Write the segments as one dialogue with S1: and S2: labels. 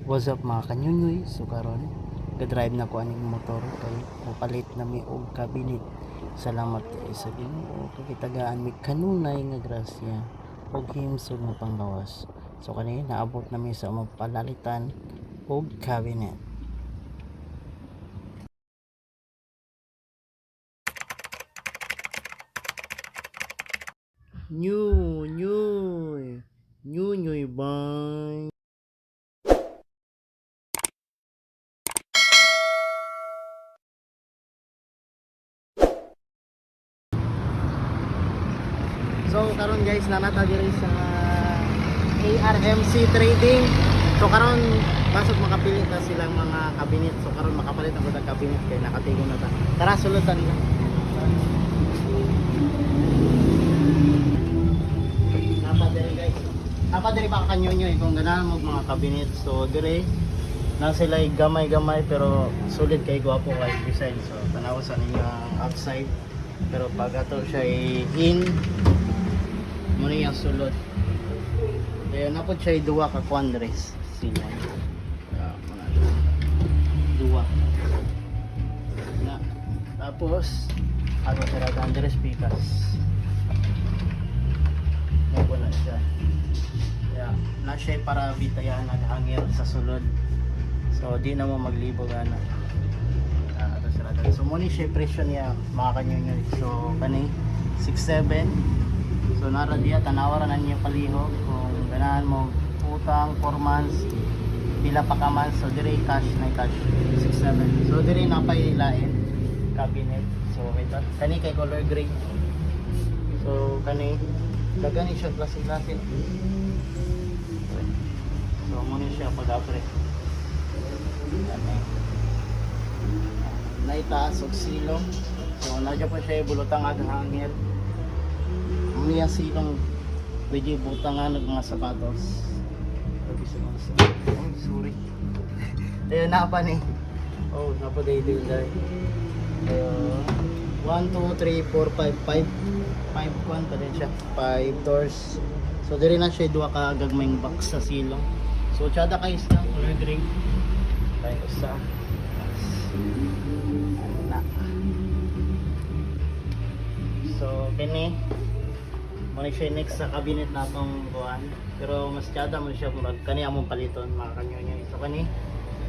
S1: What's up mga kanyunyoy? So karon ga-drive na ko aning motor kay mapalit na mi og cabinet. Salamat kay sa Ginoo kay kitagaan mi kanunay nga grasya og himsog nga panglawas. So kani naabot na mi sa mapalalitan og cabinet. Nyoy bye. So karon guys nanata diri sa ARMC Trading. So karon basod makapili ta silang mga cabinet. So karon makapalit ako ng cabinet kay nakatigom na ta. Tara sulutan nila. Napa diri guys. Napa diri pa kanyonyo kung ganahan mo mga cabinet. So dire na sila gamay-gamay pero sulit kay gwapo kay design. So tanaw sa ninyo ang outside. Pero pag ato siya in muna yung sulod. Kaya napod siya duwa ka quandres sila. Duwa. Na. Tapos ano sila Andres Picas. Napo na siya. Kaya na siya para bitayan naghangir sa sulod. So di na mo maglibog ana. Ato sila. So muna siya presyo niya mga kanyonyo. So kani 6'7". So nara diya tanawaran na niya palihog kung ganahan mo utang 4 months pila pa ka months. So dire cash na cash 6'7". So dire napay lain cabinet. So ito kani kay color gray. So kani dagani siya klase-klase. So mo ni siya pag-apre. Naitaas og silong. So nadya pa siya bulutang ag hangir. Niya silong pwede butangan ng mga sapatos. Oh, sorry. Ayun na pa ni. Oh, napa day day day. 1 2 3 4 5 5 1 pa din siya. 5 doors. So diri na siya duha ka gagmayng box sa silong. So tsada kay sa color drink. Tayo sa na. So kini muna siya next sa cabinet na itong buwan. Pero mas tsada mo siya murag kani among paliton mga kanyonyo. So kani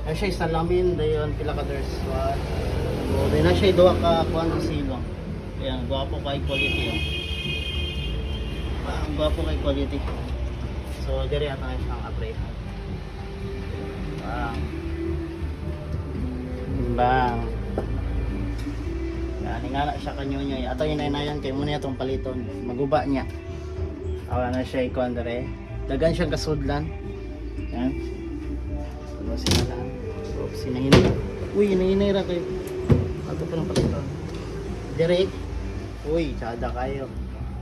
S1: na siya salamin dayon pila ka doors. So di na siya duha ka kuan sa silong. Ayan, gwapo kay quality oh. Gwapo kay quality. So diri ata siyang upgrade. Bang. Nga na siya kanyonyo. Ato inay-nayan kay muna itong paliton. Maguba niya. Awa na siya ikuan dere. Dagan siyang kasudlan. Yan. So sila lang. So sinahinay. Uy, hinahinay ra kayo. Ato pa ng paliton. Direct. Uy, tsada kayo.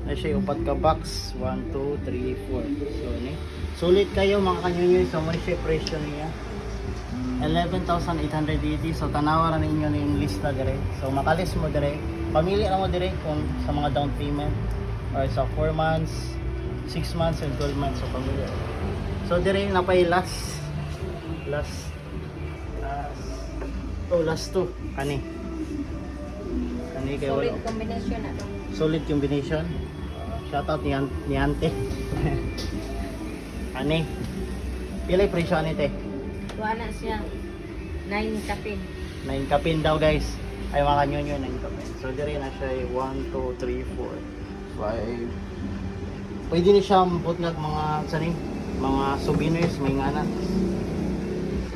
S1: Na siya upat ka box. 1, 2, 3, 4. So ni. Sulit kayo mga kanyonyo. So muna siya presyo niya. 11,880. So tanawaran ninyo na yung lista dire. So makalis mo dire. Pamili na mo dire kung sa mga down payment or sa 4 months, 6 months and 12 months. So pamili. So dire na pay last last 2 kani kay
S2: solid combination na to.
S1: Solid combination. Shout out ni Ante. Kani pila presyo ani te?
S2: Tuwa na siya. 9 kapin.
S1: 9 kapin daw guys. Ay mga kanyonyo 9 kapin. So dire na siya 1, 2, 3, 4, 5. Pwede ni siya butlag mga sani mga souvenirs may ngana.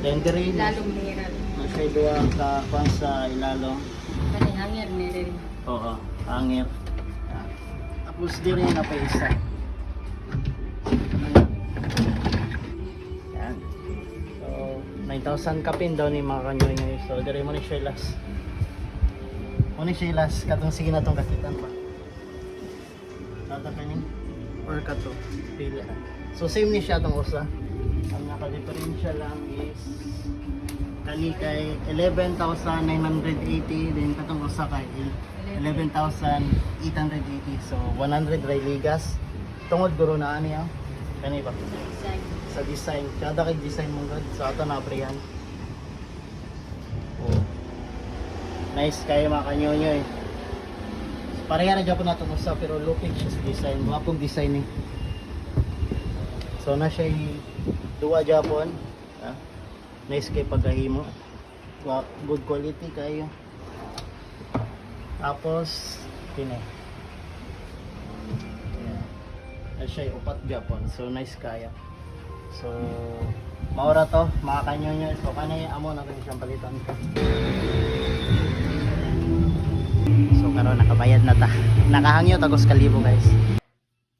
S1: Then dire
S2: Lalong mineral.
S1: na siya duwa ka kwan sa ilalong.
S2: Kani hangir meron.
S1: Oo, hangir. Tapos dire na pa isa. Yan. So 9,000 kapin daw ni mga kanyonyo. So dire mo ni siya last. Muna siya last katong sige na tong kakitan pa. Tata kaning or kato pila. So same ni siya tong usa. Ang naka-differential lang is kani kay 11,980 then katong usa kay 11,880. So 100 ray ligas. Tungod guro na ani kani ba? sa design. Kada kay design mong god. So ato na aprihan. Oh. Nice kayo mga kanyonyo eh. Pareha na dyan po natin usa pero lupig siya sa design. Wapong design eh. So na siya duwa Japon. Ah, nice kay pagkahimo. Good quality kayo. Tapos kini. Yeah. Na siya upat Japon. So nice kaya. So maura to mga kanyonyo. So kanay amo na rin siyang palitan ko. So karon nakabayad na ta. Nakahangyo tagos kalibo guys.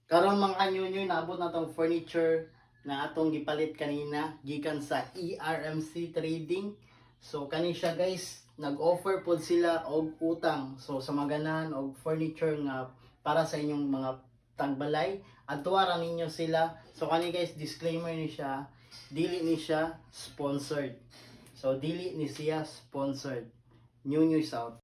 S1: Karon mga kanyonyo naabot na tong furniture na atong gipalit kanina gikan sa ERMC Trading. So kani siya guys, nag-offer pod sila og utang. So sa maganan og furniture nga para sa inyong mga tangbalay, adtuwa ra ninyo sila. So kani guys, disclaimer ni siya, dili ni siya sponsored. So dili ni siya sponsored. New news out.